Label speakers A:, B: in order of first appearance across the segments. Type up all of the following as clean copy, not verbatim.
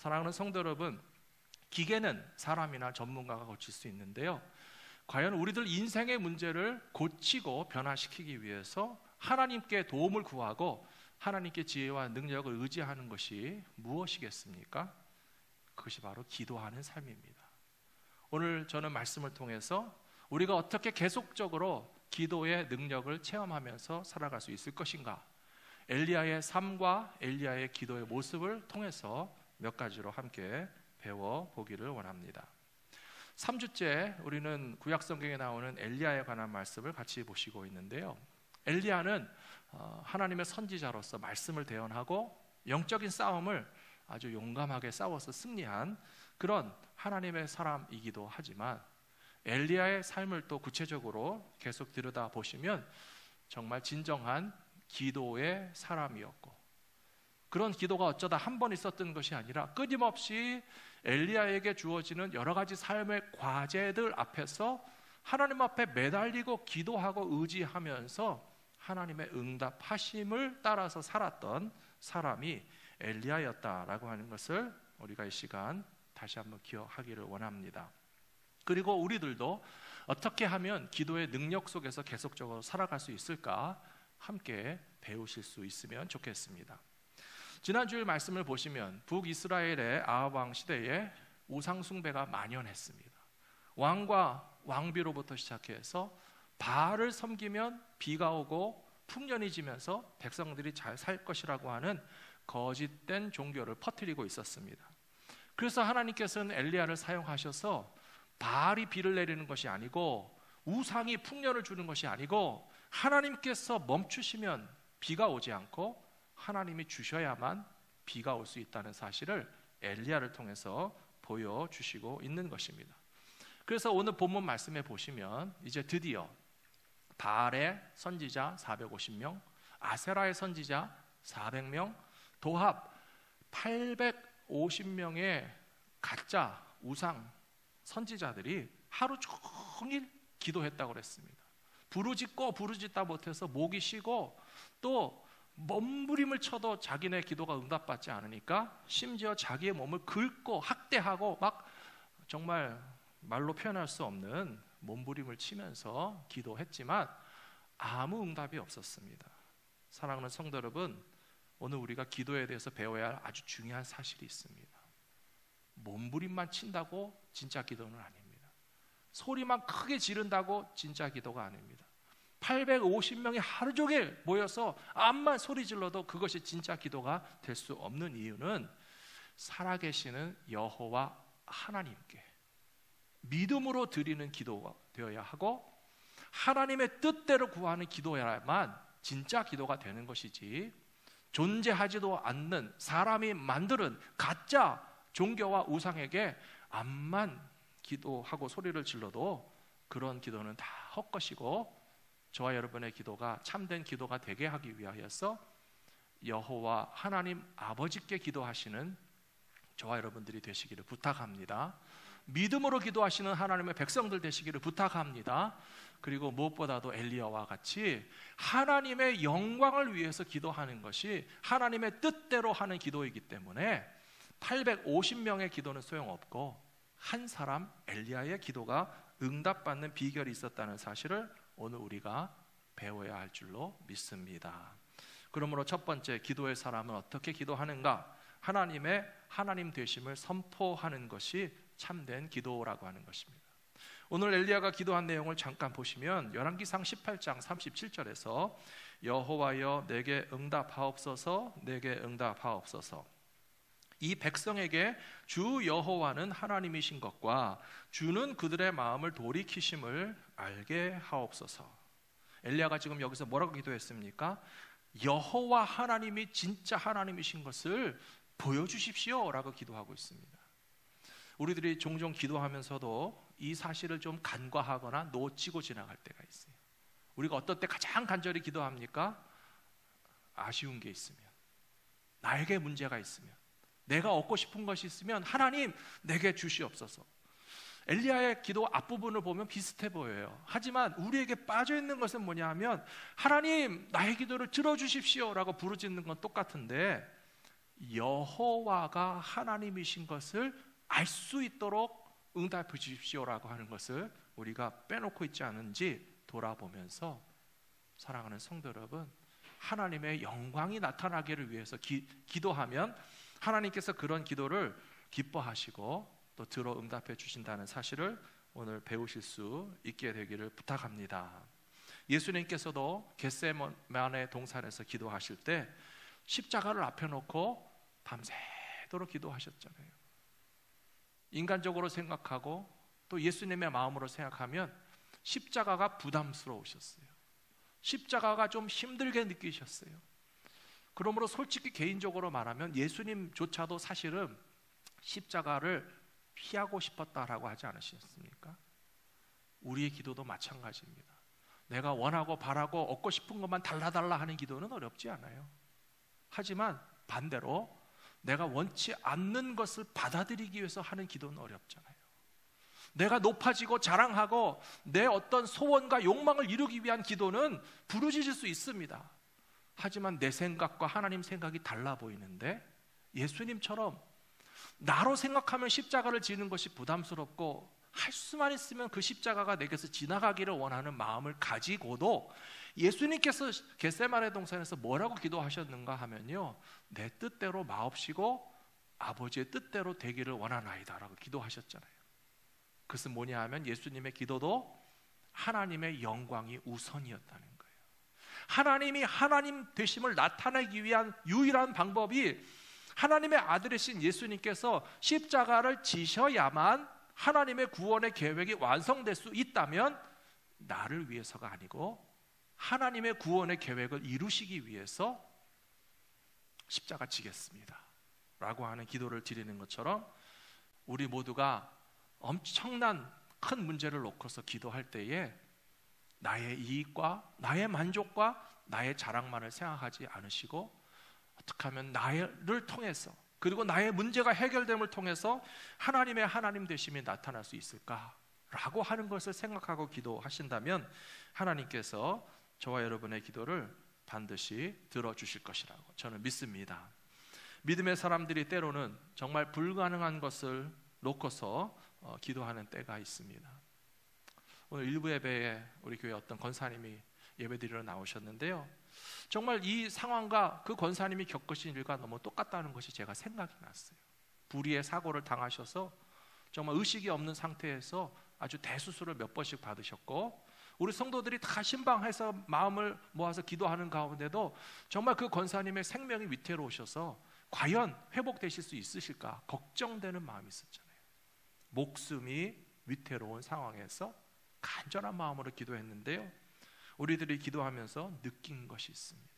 A: 사랑하는 성도 여러분, 기계는 사람이나 전문가가 고칠 수 있는데요, 과연 우리들 인생의 문제를 고치고 변화시키기 위해서 하나님께 도움을 구하고 하나님께 지혜와 능력을 의지하는 것이 무엇이겠습니까? 그것이 바로 기도하는 삶입니다. 오늘 저는 말씀을 통해서 우리가 어떻게 계속적으로 기도의 능력을 체험하면서 살아갈 수 있을 것인가, 엘리야의 삶과 엘리야의 기도의 모습을 통해서 몇 가지로 함께 배워보기를 원합니다. 3주째 우리는 구약성경에 나오는 엘리야에 관한 말씀을 같이 보시고 있는데요, 엘리야는 하나님의 선지자로서 말씀을 대언하고 영적인 싸움을 아주 용감하게 싸워서 승리한 그런 하나님의 사람이기도 하지만, 엘리야의 삶을 또 구체적으로 계속 들여다보시면 정말 진정한 기도의 사람이었고, 그런 기도가 어쩌다 한 번 있었던 것이 아니라 끊임없이 엘리야에게 주어지는 여러 가지 삶의 과제들 앞에서 하나님 앞에 매달리고 기도하고 의지하면서 하나님의 응답하심을 따라서 살았던 사람이 엘리야였다라고 하는 것을 우리가 이 시간 다시 한번 기억하기를 원합니다. 그리고 우리들도 어떻게 하면 기도의 능력 속에서 계속적으로 살아갈 수 있을까 함께 배우실 수 있으면 좋겠습니다. 지난주일 말씀을 보시면 북이스라엘의 아합 왕 시대에 우상 숭배가 만연했습니다. 왕과 왕비로부터 시작해서 바알을 섬기면 비가 오고 풍년이 지면서 백성들이 잘 살 것이라고 하는 거짓된 종교를 퍼뜨리고 있었습니다. 그래서 하나님께서는 엘리야를 사용하셔서 바알이 비를 내리는 것이 아니고 우상이 풍년을 주는 것이 아니고 하나님께서 멈추시면 비가 오지 않고 하나님이 주셔야만 비가 올 수 있다는 사실을 엘리야를 통해서 보여주시고 있는 것입니다. 그래서 오늘 본문 말씀에 보시면 이제 드디어 바알의 선지자 450명, 아세라의 선지자 400명, 도합 850명의 가짜 우상 선지자들이 하루 종일 기도했다고 그랬습니다. 부르짖고 부르짖다 못해서 목이 쉬고 또 몸부림을 쳐도 자기네 기도가 응답받지 않으니까 심지어 자기의 몸을 긁고 학대하고 막 정말 말로 표현할 수 없는 몸부림을 치면서 기도했지만 아무 응답이 없었습니다. 사랑하는 성도 여러분, 오늘 우리가 기도에 대해서 배워야 할 아주 중요한 사실이 있습니다. 몸부림만 친다고 진짜 기도는 아닙니다. 소리만 크게 지른다고 진짜 기도가 아닙니다. 850명이 하루 종일 모여서 암만 소리 질러도 그것이 진짜 기도가 될 수 없는 이유는 살아계시는 여호와 하나님께 믿음으로 드리는 기도가 되어야 하고 하나님의 뜻대로 구하는 기도여야만 진짜 기도가 되는 것이지, 존재하지도 않는 사람이 만드는 가짜 종교와 우상에게 암만 기도하고 소리를 질러도 그런 기도는 다 헛것이고, 저와 여러분의 기도가 참된 기도가 되게 하기 위하여서 여호와 하나님 아버지께 기도하시는 저와 여러분들이 되시기를 부탁합니다. 믿음으로 기도하시는 하나님의 백성들 되시기를 부탁합니다. 그리고 무엇보다도 엘리야와 같이 하나님의 영광을 위해서 기도하는 것이 하나님의 뜻대로 하는 기도이기 때문에 850명의 기도는 소용없고 한 사람 엘리야의 기도가 응답받는 비결이 있었다는 사실을 오늘 우리가 배워야 할 줄로 믿습니다. 그러므로 첫 번째, 기도의 사람은 어떻게 기도하는가? 하나님의 하나님 되심을 선포하는 것이 참된 기도라고 하는 것입니다. 오늘 엘리야가 기도한 내용을 잠깐 보시면 열왕기상 18장 37절에서 여호와여 내게 응답하옵소서, 내게 응답하옵소서. 이 백성에게 주 여호와는 하나님이신 것과 주는 그들의 마음을 돌이키심을 알게 하옵소서. 엘리야가 지금 여기서 뭐라고 기도했습니까? 여호와 하나님이 진짜 하나님이신 것을 보여주십시오 라고 기도하고 있습니다. 우리들이 종종 기도하면서도 이 사실을 좀 간과하거나 놓치고 지나갈 때가 있어요. 우리가 어떨 때 가장 간절히 기도합니까? 아쉬운 게 있으면, 나에게 문제가 있으면, 내가 얻고 싶은 것이 있으면 하나님 내게 주시옵소서. 엘리야의 기도 앞부분을 보면 비슷해 보여요. 하지만 우리에게 빠져있는 것은 뭐냐 하면 하나님 나의 기도를 들어주십시오 라고 부르짖는 건 똑같은데 여호와가 하나님이신 것을 알 수 있도록 응답해 주십시오라고 하는 것을 우리가 빼놓고 있지 않은지 돌아보면서, 사랑하는 성도 여러분, 하나님의 영광이 나타나기를 위해서 기도하면 하나님께서 그런 기도를 기뻐하시고 또 들어 응답해 주신다는 사실을 오늘 배우실 수 있게 되기를 부탁합니다. 예수님께서도 겟세마네 동산에서 기도하실 때 십자가를 앞에 놓고 밤새도록 기도하셨잖아요. 인간적으로 생각하고 또 예수님의 마음으로 생각하면 십자가가 부담스러우셨어요. 십자가가 좀 힘들게 느끼셨어요. 그러므로 솔직히 개인적으로 말하면 예수님조차도 사실은 십자가를 피하고 싶었다라고 하지 않으셨습니까? 우리의 기도도 마찬가지입니다. 내가 원하고 바라고 얻고 싶은 것만 달라달라 하는 기도는 어렵지 않아요. 하지만 반대로 내가 원치 않는 것을 받아들이기 위해서 하는 기도는 어렵잖아요. 내가 높아지고 자랑하고 내 어떤 소원과 욕망을 이루기 위한 기도는 부르짖을 수 있습니다. 하지만 내 생각과 하나님 생각이 달라 보이는데, 예수님처럼 나로 생각하면 십자가를 지는 것이 부담스럽고 할 수만 있으면 그 십자가가 내게서 지나가기를 원하는 마음을 가지고도 예수님께서 겟세마네 동산에서 뭐라고 기도하셨는가 하면요, 내 뜻대로 마옵시고 아버지의 뜻대로 되기를 원하나이다 라고 기도하셨잖아요. 그것은 뭐냐 하면 예수님의 기도도 하나님의 영광이 우선이었다는 거예요. 하나님이 하나님 되심을 나타내기 위한 유일한 방법이 하나님의 아들이신 예수님께서 십자가를 지셔야만 하나님의 구원의 계획이 완성될 수 있다면, 나를 위해서가 아니고 하나님의 구원의 계획을 이루시기 위해서 십자가 지겠습니다 라고 하는 기도를 드리는 것처럼, 우리 모두가 엄청난 큰 문제를 놓고서 기도할 때에 나의 이익과 나의 만족과 나의 자랑만을 생각하지 않으시고, 어떻게 하면 나를 통해서, 그리고 나의 문제가 해결됨을 통해서 하나님의 하나님 되심이 나타날 수 있을까라고 하는 것을 생각하고 기도하신다면 하나님께서 저와 여러분의 기도를 반드시 들어주실 것이라고 저는 믿습니다. 믿음의 사람들이 때로는 정말 불가능한 것을 놓고서 기도하는 때가 있습니다. 오늘 일부 예배에 우리 교회 어떤 권사님이 예배드리러 나오셨는데요, 정말 이 상황과 그 권사님이 겪으신 일과 너무 똑같다는 것이 제가 생각이 났어요. 불의의 사고를 당하셔서 정말 의식이 없는 상태에서 아주 대수술을 몇 번씩 받으셨고, 우리 성도들이 다 신방해서 마음을 모아서 기도하는 가운데도 정말 그 권사님의 생명이 위태로우셔서 과연 회복되실 수 있으실까 걱정되는 마음이 있었잖아요. 목숨이 위태로운 상황에서 간절한 마음으로 기도했는데요, 우리들이 기도하면서 느낀 것이 있습니다.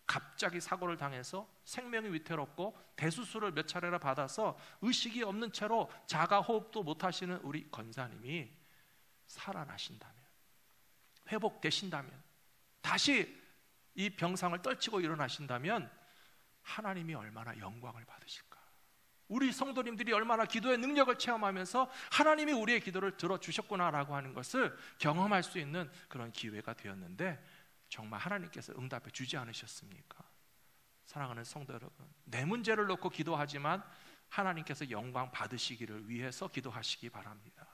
A: 갑자기 사고를 당해서 생명이 위태롭고 대수술을 몇 차례나 받아서 의식이 없는 채로 자가 호흡도 못하시는 우리 권사님이 살아나신다면, 회복되신다면, 다시 이 병상을 떨치고 일어나신다면 하나님이 얼마나 영광을 받으실까. 우리 성도님들이 얼마나 기도의 능력을 체험하면서 하나님이 우리의 기도를 들어주셨구나라고 하는 것을 경험할 수 있는 그런 기회가 되었는데, 정말 하나님께서 응답해 주지 않으셨습니까? 사랑하는 성도 여러분, 내 문제를 놓고 기도하지만 하나님께서 영광 받으시기를 위해서 기도하시기 바랍니다.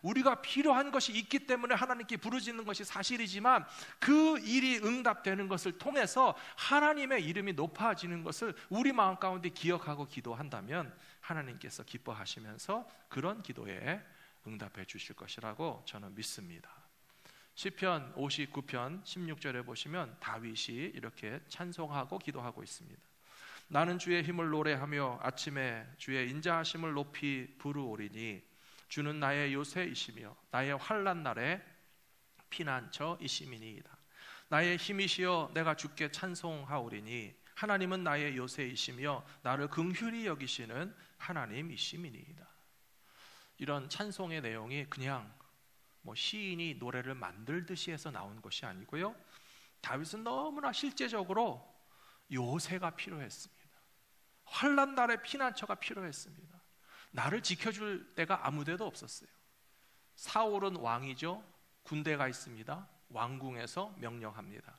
A: 우리가 필요한 것이 있기 때문에 하나님께 부르짖는 것이 사실이지만, 그 일이 응답되는 것을 통해서 하나님의 이름이 높아지는 것을 우리 마음 가운데 기억하고 기도한다면 하나님께서 기뻐하시면서 그런 기도에 응답해 주실 것이라고 저는 믿습니다. 시편 59편 16절에 보시면 다윗이 이렇게 찬송하고 기도하고 있습니다. 나는 주의 힘을 노래하며 아침에 주의 인자하심을 높이 부르오리니 주는 나의 요새이시며 나의 환난 날에 피난처이심이니이다. 나의 힘이시여 내가 주께 찬송하오리니 하나님은 나의 요새이시며 나를 긍휼히 여기시는 하나님이심이니이다. 이런 찬송의 내용이 그냥 시인이 노래를 만들듯이 해서 나온 것이 아니고요, 다윗은 너무나 실제적으로 요새가 필요했습니다. 환난 날에 피난처가 필요했습니다. 나를 지켜줄 데가 아무 데도 없었어요. 사울은 왕이죠. 군대가 있습니다. 왕궁에서 명령합니다.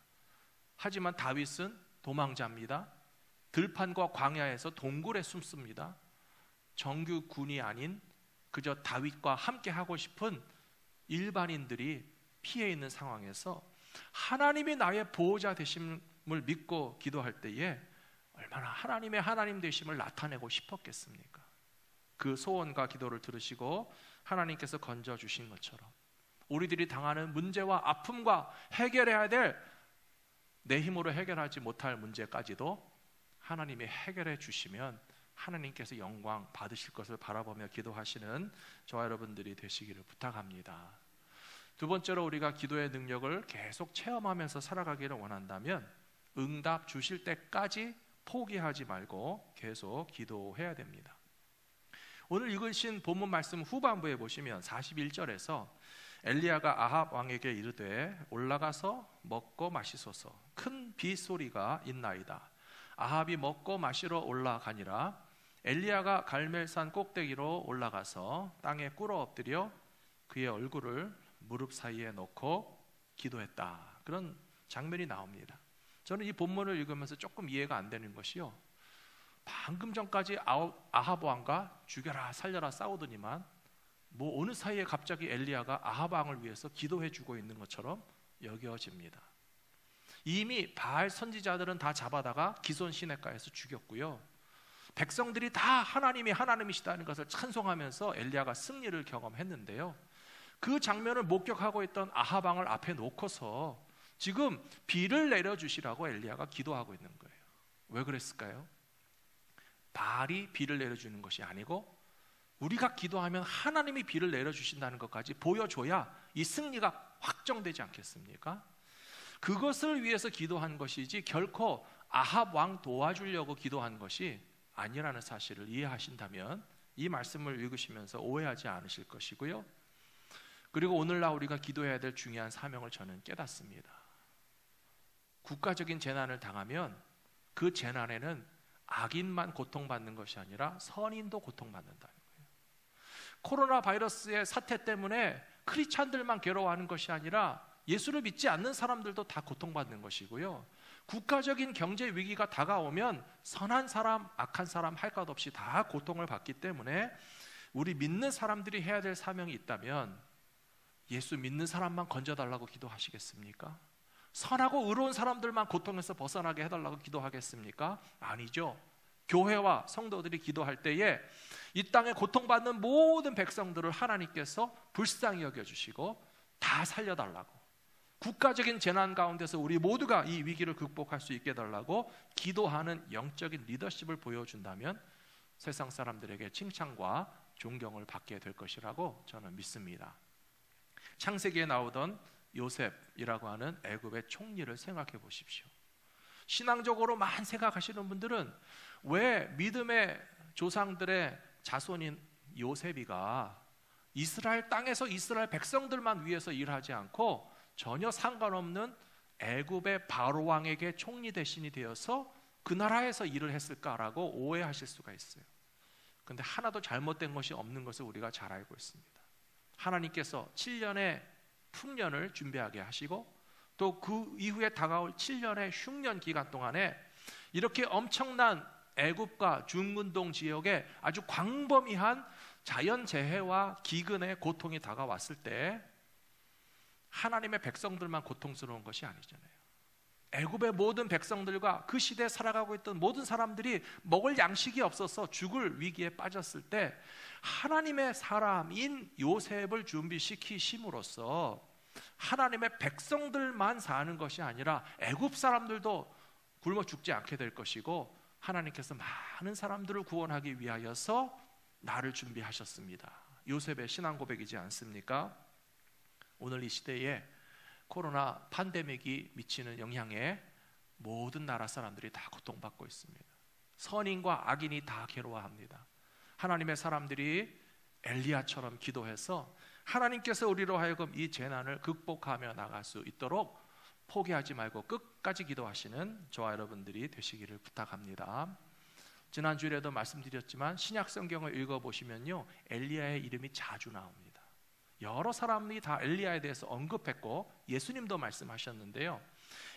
A: 하지만 다윗은 도망자입니다. 들판과 광야에서 동굴에 숨습니다. 정규 군이 아닌 그저 다윗과 함께 하고 싶은 일반인들이 피해 있는 상황에서 하나님이 나의 보호자 되심을 믿고 기도할 때에 얼마나 하나님의 하나님 되심을 나타내고 싶었겠습니까? 그 소원과 기도를 들으시고 하나님께서 건져주신 것처럼 우리들이 당하는 문제와 아픔과 해결해야 될 내 힘으로 해결하지 못할 문제까지도 하나님이 해결해 주시면 하나님께서 영광 받으실 것을 바라보며 기도하시는 저와 여러분들이 되시기를 부탁합니다. 두 번째로 우리가 기도의 능력을 계속 체험하면서 살아가기를 원한다면 응답 주실 때까지 포기하지 말고 계속 기도해야 됩니다. 오늘 읽으신 본문 말씀 후반부에 보시면 41절에서 엘리야가 아합 왕에게 이르되 올라가서 먹고 마시소서 큰 빗소리가 있나이다. 아합이 먹고 마시러 올라가니라. 엘리야가 갈멜산 꼭대기로 올라가서 땅에 꿇어 엎드려 그의 얼굴을 무릎 사이에 놓고 기도했다. 그런 장면이 나옵니다. 저는 이 본문을 읽으면서 조금 이해가 안 되는 것이요, 방금 전까지 아합 왕과 죽여라 살려라 싸우더니만 뭐 어느 사이에 갑자기 엘리야가 아합 왕을 위해서 기도해 주고 있는 것처럼 여겨집니다. 이미 바알 선지자들은 다 잡아다가 기손 시내가에서 죽였고요, 백성들이 다 하나님이 하나님이시다는 것을 찬송하면서 엘리야가 승리를 경험했는데요, 그 장면을 목격하고 있던 아합 왕을 앞에 놓고서 지금 비를 내려주시라고 엘리야가 기도하고 있는 거예요. 왜 그랬을까요? 바알이 비를 내려주는 것이 아니고 우리가 기도하면 하나님이 비를 내려주신다는 것까지 보여줘야 이 승리가 확정되지 않겠습니까? 그것을 위해서 기도한 것이지 결코 아합 왕 도와주려고 기도한 것이 아니라는 사실을 이해하신다면 이 말씀을 읽으시면서 오해하지 않으실 것이고요, 그리고 오늘날 우리가 기도해야 될 중요한 사명을 저는 깨닫습니다. 국가적인 재난을 당하면 그 재난에는 악인만 고통받는 것이 아니라 선인도 고통받는다는 거예요. 코로나 바이러스의 사태 때문에 크리스찬들만 괴로워하는 것이 아니라 예수를 믿지 않는 사람들도 다 고통받는 것이고요, 국가적인 경제 위기가 다가오면 선한 사람, 악한 사람 할 것 없이 다 고통을 받기 때문에 우리 믿는 사람들이 해야 될 사명이 있다면 예수 믿는 사람만 건져달라고 기도하시겠습니까? 선하고 의로운 사람들만 고통에서 벗어나게 해달라고 기도하겠습니까? 아니죠. 교회와 성도들이 기도할 때에 이 땅에 고통받는 모든 백성들을 하나님께서 불쌍히 여겨주시고 다 살려달라고, 국가적인 재난 가운데서 우리 모두가 이 위기를 극복할 수 있게 해달라고 기도하는 영적인 리더십을 보여준다면 세상 사람들에게 칭찬과 존경을 받게 될 것이라고 저는 믿습니다. 창세기에 나오던 요셉이라고 하는 애굽의 총리를 생각해 보십시오. 신앙적으로만 생각하시는 분들은 왜 믿음의 조상들의 자손인 요셉이가 이스라엘 땅에서 이스라엘 백성들만 위해서 일하지 않고 전혀 상관없는 애굽의 바로 왕에게 총리 대신이 되어서 그 나라에서 일을 했을까라고 오해하실 수가 있어요. 그런데 하나도 잘못된 것이 없는 것을 우리가 잘 알고 있습니다. 하나님께서 7년의 풍년을 준비하게 하시고 또 그 이후에 다가올 7년의 흉년 기간 동안에 이렇게 엄청난 애굽과 중근동 지역에 아주 광범위한 자연재해와 기근의 고통이 다가왔을 때 하나님의 백성들만 고통스러운 것이 아니잖아요. 애굽의 모든 백성들과 그 시대에 살아가고 있던 모든 사람들이 먹을 양식이 없어서 죽을 위기에 빠졌을 때 하나님의 사람인 요셉을 준비시키심으로써 하나님의 백성들만 사는 것이 아니라 애굽 사람들도 굶어 죽지 않게 될 것이고 하나님께서 많은 사람들을 구원하기 위하여서 나를 준비하셨습니다. 요셉의 신앙 고백이지 않습니까? 오늘 이 시대에 코로나 팬데믹이 미치는 영향에 모든 나라 사람들이 다 고통받고 있습니다. 선인과 악인이 다 괴로워합니다. 하나님의 사람들이 엘리야처럼 기도해서 하나님께서 우리로 하여금 이 재난을 극복하며 나갈 수 있도록 포기하지 말고 끝까지 기도하시는 저와 여러분들이 되시기를 부탁합니다. 지난주에도 말씀드렸지만 신약 성경을 읽어보시면요, 엘리야의 이름이 자주 나옵니다. 여러 사람이 다 엘리야에 대해서 언급했고 예수님도 말씀하셨는데요,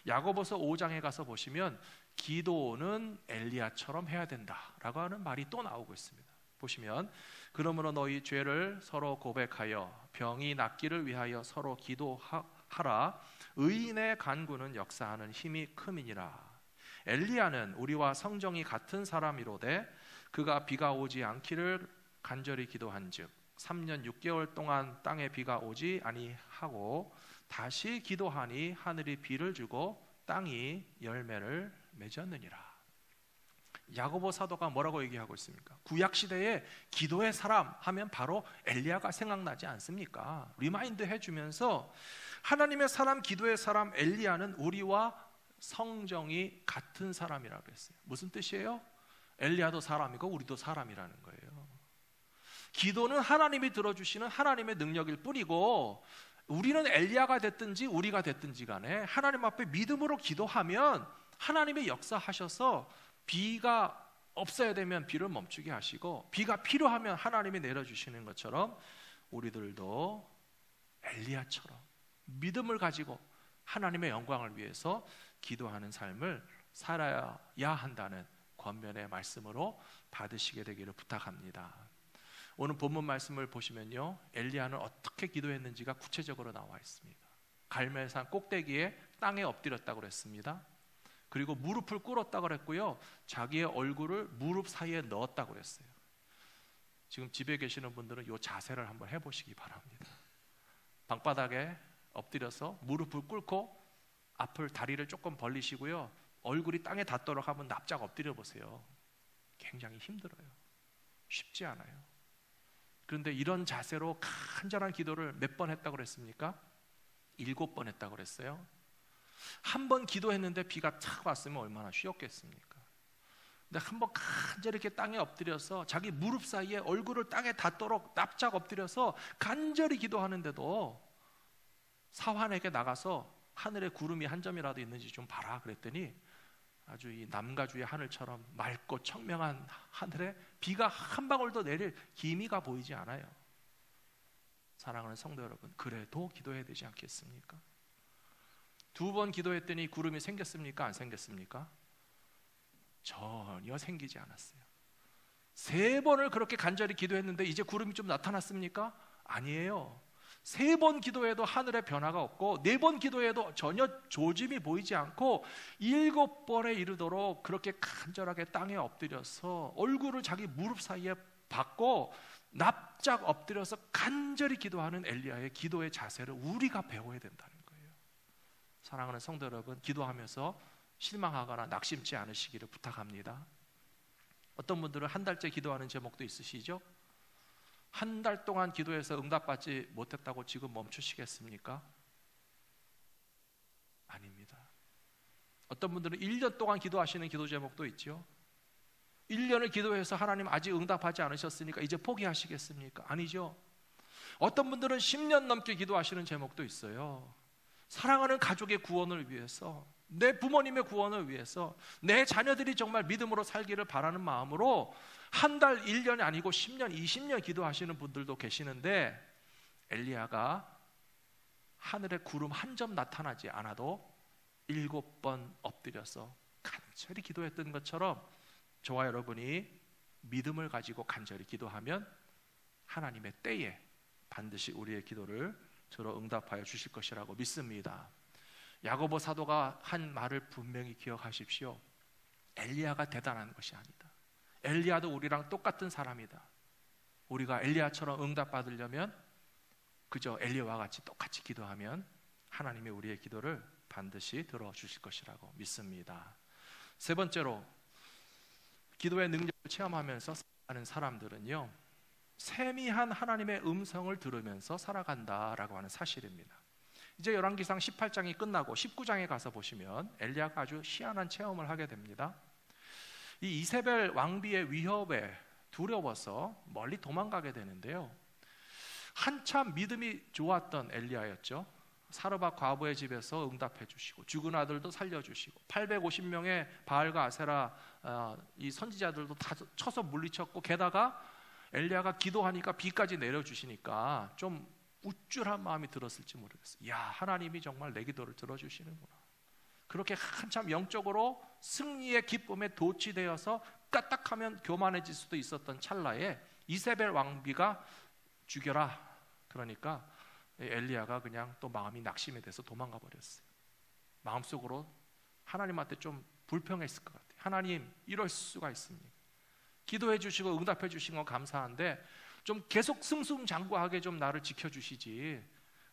A: 야고보서 5장에 가서 보시면 기도는 엘리야처럼 해야 된다라고 하는 말이 또 나오고 있습니다. 보시면 그러므로 너희 죄를 서로 고백하여 병이 낫기를 위하여 서로 기도하라. 의인의 간구는 역사하는 힘이 큼이니라. 엘리야는 우리와 성정이 같은 사람이로되 그가 비가 오지 않기를 간절히 기도한즉 3년 6개월 동안 땅에 비가 오지 아니하고 다시 기도하니 하늘이 비를 주고 땅이 열매를 맺었느니라. 야고보 사도가 뭐라고 얘기하고 있습니까? 구약 시대에 기도의 사람 하면 바로 엘리야가 생각나지 않습니까? 리마인드 해주면서 하나님의 사람, 기도의 사람 엘리야는 우리와 성정이 같은 사람이라고 했어요. 무슨 뜻이에요? 엘리야도 사람이고 우리도 사람이라는 거예요. 기도는 하나님이 들어주시는 하나님의 능력일 뿐이고 우리는 엘리야가 됐든지 우리가 됐든지 간에 하나님 앞에 믿음으로 기도하면 하나님의 역사하셔서 비가 없어야 되면 비를 멈추게 하시고 비가 필요하면 하나님이 내려주시는 것처럼 우리들도 엘리야처럼 믿음을 가지고 하나님의 영광을 위해서 기도하는 삶을 살아야 한다는 권면의 말씀으로 받으시게 되기를 부탁합니다. 오늘 본문 말씀을 보시면요, 엘리야는 어떻게 기도했는지가 구체적으로 나와 있습니다. 갈멜산 꼭대기에 땅에 엎드렸다고 그랬습니다. 그리고 무릎을 꿇었다고 그랬고요, 자기의 얼굴을 무릎 사이에 넣었다고 그랬어요. 지금 집에 계시는 분들은 이 자세를 한번 해보시기 바랍니다. 방바닥에 엎드려서 무릎을 꿇고 앞을 다리를 조금 벌리시고요, 얼굴이 땅에 닿도록 한번 납작 엎드려 보세요. 굉장히 힘들어요. 쉽지 않아요. 그런데 이런 자세로 간절한 기도를 몇 번 했다고 그랬습니까? 7번 했다고 그랬어요. 한 번 기도했는데 비가 탁 왔으면 얼마나 쉬웠겠습니까? 근데 한 번 간절히 이렇게 땅에 엎드려서 자기 무릎 사이에 얼굴을 땅에 닿도록 납작 엎드려서 간절히 기도하는데도 사환에게 나가서 하늘에 구름이 한 점이라도 있는지 좀 봐라 그랬더니 아주 이 남가주의 하늘처럼 맑고 청명한 하늘에 비가 한 방울도 내릴 기미가 보이지 않아요. 사랑하는 성도 여러분, 그래도 기도해야 되지 않겠습니까? 2번 기도했더니 구름이 생겼습니까? 안 생겼습니까? 전혀 생기지 않았어요. 3번을 그렇게 간절히 기도했는데 이제 구름이 좀 나타났습니까? 아니에요. 3번 기도해도 하늘에 변화가 없고 4번 기도해도 전혀 조짐이 보이지 않고 7번에 이르도록 그렇게 간절하게 땅에 엎드려서 얼굴을 자기 무릎 사이에 박고 납작 엎드려서 간절히 기도하는 엘리야의 기도의 자세를 우리가 배워야 된다는 거예요. 사랑하는 성도 여러분, 기도하면서 실망하거나 낙심치 않으시기를 부탁합니다. 어떤 분들은 한 달째 기도하는 제목도 있으시죠? 한 달 동안 기도해서 응답받지 못했다고 지금 멈추시겠습니까? 아닙니다. 어떤 분들은 1년 동안 기도하시는 기도 제목도 있죠. 1년을 기도해서 하나님 아직 응답하지 않으셨으니까 이제 포기하시겠습니까? 아니죠. 어떤 분들은 10년 넘게 기도하시는 제목도 있어요. 사랑하는 가족의 구원을 위해서, 내 부모님의 구원을 위해서, 내 자녀들이 정말 믿음으로 살기를 바라는 마음으로 한 달, 1년이 아니고 10년, 20년 기도하시는 분들도 계시는데 엘리야가 하늘에 구름 한 점 나타나지 않아도 7번 엎드려서 간절히 기도했던 것처럼 저와 여러분이 믿음을 가지고 간절히 기도하면 하나님의 때에 반드시 우리의 기도를 저로 응답하여 주실 것이라고 믿습니다. 야고보 사도가 한 말을 분명히 기억하십시오. 엘리야가 대단한 것이 아니다. 엘리야도 우리랑 똑같은 사람이다. 우리가 엘리야처럼 응답받으려면 그저 엘리야와 같이 똑같이 기도하면 하나님이 우리의 기도를 반드시 들어주실 것이라고 믿습니다. 3번째로, 기도의 능력을 체험하면서 살아가는 사람들은요, 세미한 하나님의 음성을 들으면서 살아간다라고 하는 사실입니다. 이제 열왕기상 18장이 끝나고 19장에 가서 보시면 엘리야가 아주 희한한 체험을 하게 됩니다. 이 이세벨 왕비의 위협에 두려워서 멀리 도망가게 되는데요, 한참 믿음이 좋았던 엘리야였죠. 사르밧 과부의 집에서 응답해 주시고 죽은 아들도 살려주시고 850명의 바알과 아세라 이 선지자들도 다 쳐서 물리쳤고, 게다가 엘리야가 기도하니까 비까지 내려주시니까 좀 우쭐한 마음이 들었을지 모르겠어요. 야, 하나님이 정말 내 기도를 들어주시는구나. 그렇게 한참 영적으로 승리의 기쁨에 도취되어서 까딱하면 교만해질 수도 있었던 찰나에 이세벨 왕비가 죽여라. 그러니까 엘리야가 그냥 또 마음이 낙심이 돼서 도망가 버렸어요. 마음속으로 하나님한테 좀 불평했을 것 같아요. 하나님, 이럴 수가 있습니까? 기도해 주시고 응답해 주신 건 감사한데 좀 계속 승승장구하게 좀 나를 지켜주시지,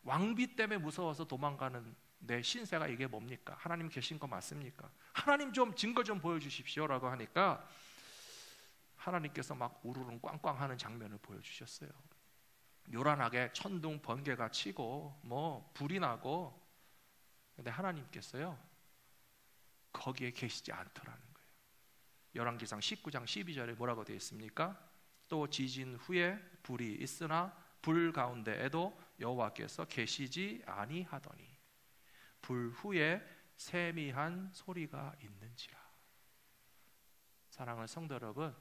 A: 왕비 때문에 무서워서 도망가는 내 신세가 이게 뭡니까? 하나님 계신 거 맞습니까? 하나님 좀 증거 좀 보여주십시오 라고 하니까 하나님께서 막 우르릉 꽝꽝 하는 장면을 보여주셨어요. 요란하게 천둥 번개가 치고 뭐 불이 나고, 근데 하나님께서요 거기에 계시지 않더라는 거예요. 열왕기상 19장 12절에 뭐라고 되어 있습니까? 또 지진 후에 불이 있으나 불 가운데에도 여호와께서 계시지 아니하더니 불 후에 세미한 소리가 있는지라. 사랑하는 성도 여러분,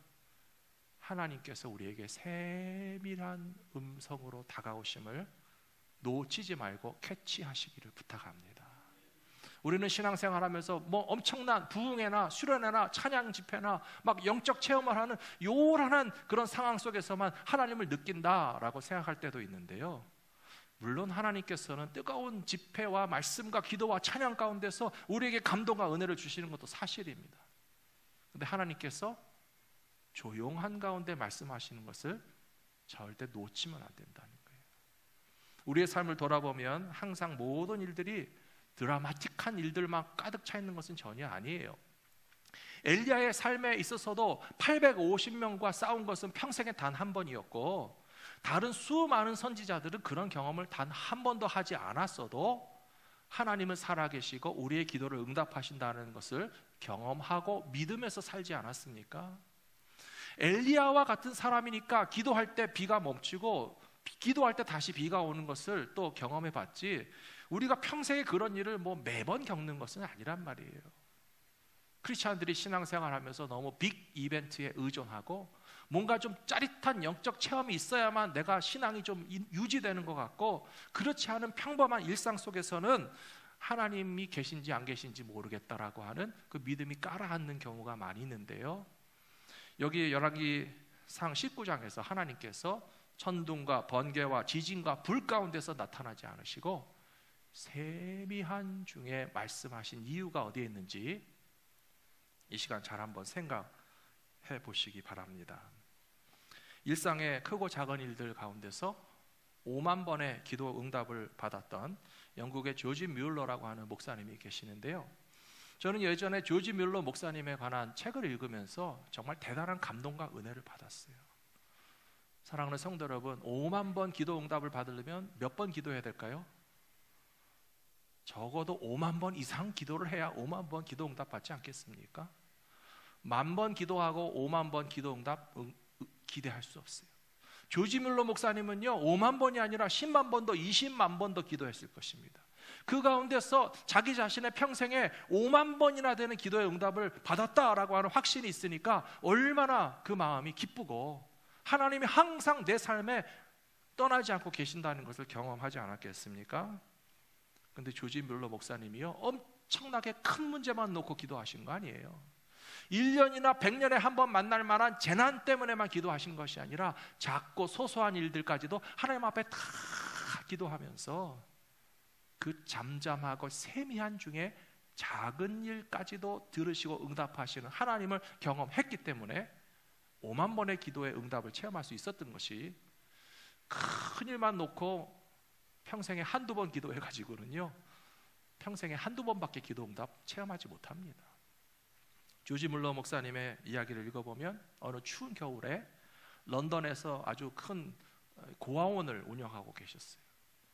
A: 하나님께서 우리에게 세밀한 음성으로 다가오심을 놓치지 말고 캐치하시기를 부탁합니다. 우리는 신앙생활하면서 뭐 엄청난 부흥회나 수련회나 찬양 집회나 막 영적 체험을 하는 요란한 그런 상황 속에서만 하나님을 느낀다라고 생각할 때도 있는데요, 물론 하나님께서는 뜨거운 집회와 말씀과 기도와 찬양 가운데서 우리에게 감동과 은혜를 주시는 것도 사실입니다. 그런데 하나님께서 조용한 가운데 말씀하시는 것을 절대 놓치면 안 된다는 거예요. 우리의 삶을 돌아보면 항상 모든 일들이 드라마틱한 일들만 가득 차 있는 것은 전혀 아니에요. 엘리야의 삶에 있어서도 850명과 싸운 것은 평생에 단 한 번이었고, 다른 수많은 선지자들은 그런 경험을 단 한 번도 하지 않았어도 하나님은 살아계시고 우리의 기도를 응답하신다는 것을 경험하고 믿으면서 살지 않았습니까? 엘리야와 같은 사람이니까 기도할 때 비가 멈추고 기도할 때 다시 비가 오는 것을 또 경험해 봤지, 우리가 평생에 그런 일을 뭐 매번 겪는 것은 아니란 말이에요. 크리스찬들이 신앙생활하면서 너무 빅 이벤트에 의존하고 뭔가 좀 짜릿한 영적 체험이 있어야만 내가 신앙이 좀 유지되는 것 같고, 그렇지 않은 평범한 일상 속에서는 하나님이 계신지 안 계신지 모르겠다라고 하는 그 믿음이 깔아앉는 경우가 많이 있는데요, 여기 열왕기상 19장에서 하나님께서 천둥과 번개와 지진과 불 가운데서 나타나지 않으시고 세미한 중에 말씀하신 이유가 어디에 있는지 이 시간 잘 한번 생각해 보시기 바랍니다. 일상의 크고 작은 일들 가운데서 5만 번의 기도 응답을 받았던 영국의 조지 뮬러라고 하는 목사님이 계시는데요, 저는 예전에 조지 뮬러 목사님에 관한 책을 읽으면서 정말 대단한 감동과 은혜를 받았어요. 사랑하는 성도 여러분, 5만 번 기도 응답을 받으려면 몇 번 기도해야 될까요? 적어도 5만 번 이상 기도를 해야 5만 번 기도 응답 받지 않겠습니까? 10,000번 기도하고 5만 번 기도 응답 기대할 수 없어요. 조지 뮬러 목사님은요 5만 번이 아니라 10만 번 더, 20만 번 더 기도했을 것입니다. 그 가운데서 자기 자신의 평생에 5만 번이나 되는 기도의 응답을 받았다라고 하는 확신이 있으니까 얼마나 그 마음이 기쁘고 하나님이 항상 내 삶에 떠나지 않고 계신다는 것을 경험하지 않았겠습니까? 근데 조지 뮬러 목사님이요 엄청나게 큰 문제만 놓고 기도하신 거 아니에요. 1년이나 100년에 한 번 만날 만한 재난 때문에만 기도하신 것이 아니라 작고 소소한 일들까지도 하나님 앞에 다 기도하면서 그 잠잠하고 세미한 중에 작은 일까지도 들으시고 응답하시는 하나님을 경험했기 때문에 5만 번의 기도의 응답을 체험할 수 있었던 것이, 큰 일만 놓고 평생에 한두 번 기도해가지고는요 평생에 한두 번밖에 기도 응답 체험하지 못합니다. 조지 뮬러 목사님의 이야기를 읽어보면 어느 추운 겨울에 런던에서 아주 큰 고아원을 운영하고 계셨어요.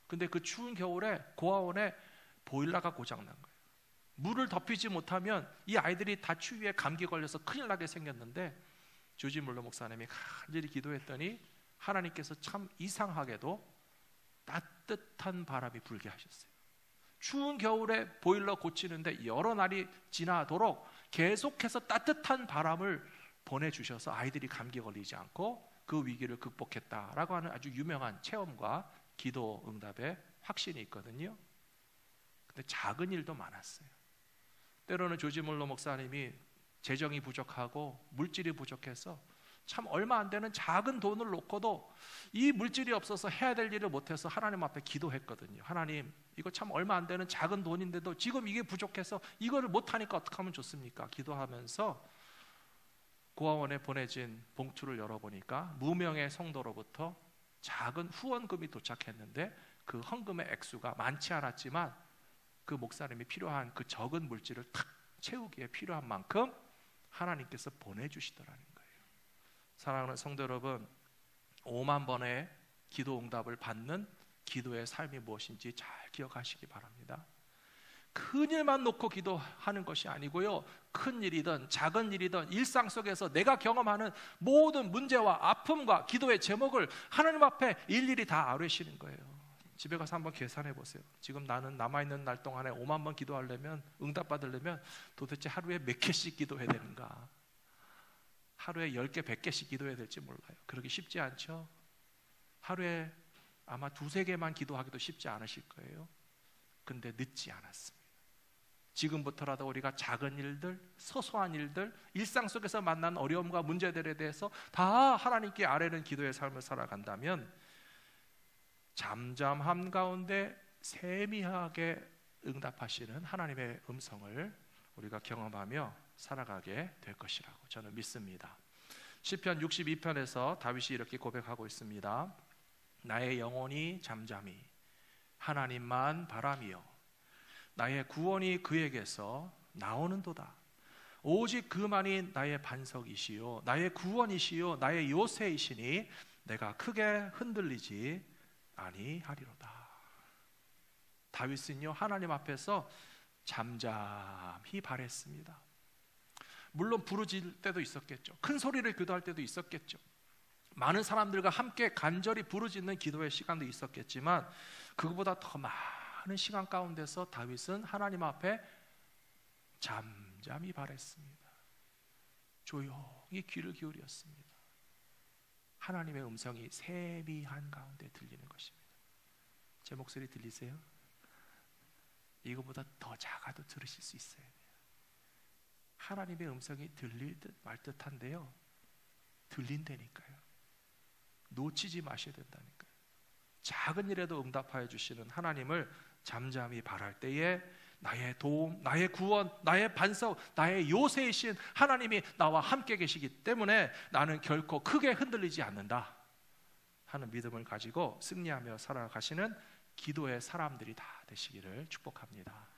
A: 근데 그 추운 겨울에 고아원에 보일러가 고장난 거예요. 물을 덮이지 못하면 이 아이들이 다 추위에 감기 걸려서 큰일 나게 생겼는데, 조지 뮬러 목사님이 간절히 기도했더니 하나님께서 참 이상하게도 따뜻한 바람이 불게 하셨어요. 추운 겨울에 보일러 고치는데 여러 날이 지나도록 계속해서 따뜻한 바람을 보내주셔서 아이들이 감기 걸리지 않고 그 위기를 극복했다라고 하는 아주 유명한 체험과 기도 응답의 확신이 있거든요. 근데 작은 일도 많았어요. 때로는 조지 몰로 목사님이 재정이 부족하고 물질이 부족해서 참 얼마 안 되는 작은 돈을 놓고도 이 물질이 없어서 해야 될 일을 못해서 하나님 앞에 기도했거든요. 하나님, 이거 참 얼마 안 되는 작은 돈인데도 지금 이게 부족해서 이거를 못하니까 어떻게 하면 좋습니까? 기도하면서 고아원에 보내진 봉투를 열어보니까 무명의 성도로부터 작은 후원금이 도착했는데 그 헌금의 액수가 많지 않았지만 그 목사님이 필요한 그 적은 물질을 탁 채우기에 필요한 만큼 하나님께서 보내주시더라는 거예요. 사랑하는 성도 여러분, 5만 번의 기도 응답을 받는 기도의 삶이 무엇인지 잘 기억하시기 바랍니다. 큰 일만 놓고 기도하는 것이 아니고요, 큰 일이든 작은 일이든 일상 속에서 내가 경험하는 모든 문제와 아픔과 기도의 제목을 하나님 앞에 일일이 다 아뢰시는 거예요. 집에 가서 한번 계산해 보세요. 지금 나는 남아있는 날 동안에 5만 번 기도하려면, 응답받으려면 도대체 하루에 몇 개씩 기도해야 되는가? 하루에 10개, 100개씩 기도해야 될지 몰라요. 그러기 쉽지 않죠? 하루에 아마 2-3개만 기도하기도 쉽지 않으실 거예요. 근데 늦지 않았습니다. 지금부터라도 우리가 작은 일들, 소소한 일들, 일상 속에서 만난 어려움과 문제들에 대해서 다 하나님께 아뢰는 기도의 삶을 살아간다면 잠잠함 가운데 세미하게 응답하시는 하나님의 음성을 우리가 경험하며 살아가게 될 것이라고 저는 믿습니다. 시편 62편에서 다윗이 이렇게 고백하고 있습니다. 나의 영혼이 잠잠히 하나님만 바라며 나의 구원이 그에게서 나오는도다. 오직 그만이 나의 반석이시요 나의 구원이시요 나의 요새이시니 내가 크게 흔들리지 아니하리로다. 다윗은요, 하나님 앞에서 잠잠히 바랬습니다. 물론 부르짖을 때도 있었겠죠. 큰 소리를 기도할 때도 있었겠죠. 많은 사람들과 함께 간절히 부르짖는 기도의 시간도 있었겠지만 그것보다 더 많은 시간 가운데서 다윗은 하나님 앞에 잠잠히 바랬습니다. 조용히 귀를 기울였습니다. 하나님의 음성이 세미한 가운데 들리는 것입니다. 제 목소리 들리세요? 이거보다 더 작아도 들으실 수 있어야 돼요. 하나님의 음성이 들릴 듯 말 듯한데요, 들린다니까요. 놓치지 마셔야 된다니까요. 작은 일에도 응답하여 주시는 하나님을 잠잠히 바랄 때에 나의 도움, 나의 구원, 나의 반석, 나의 요새이신 하나님이 나와 함께 계시기 때문에 나는 결코 크게 흔들리지 않는다 하는 믿음을 가지고 승리하며 살아가시는 기도의 사람들이 다 되시기를 축복합니다.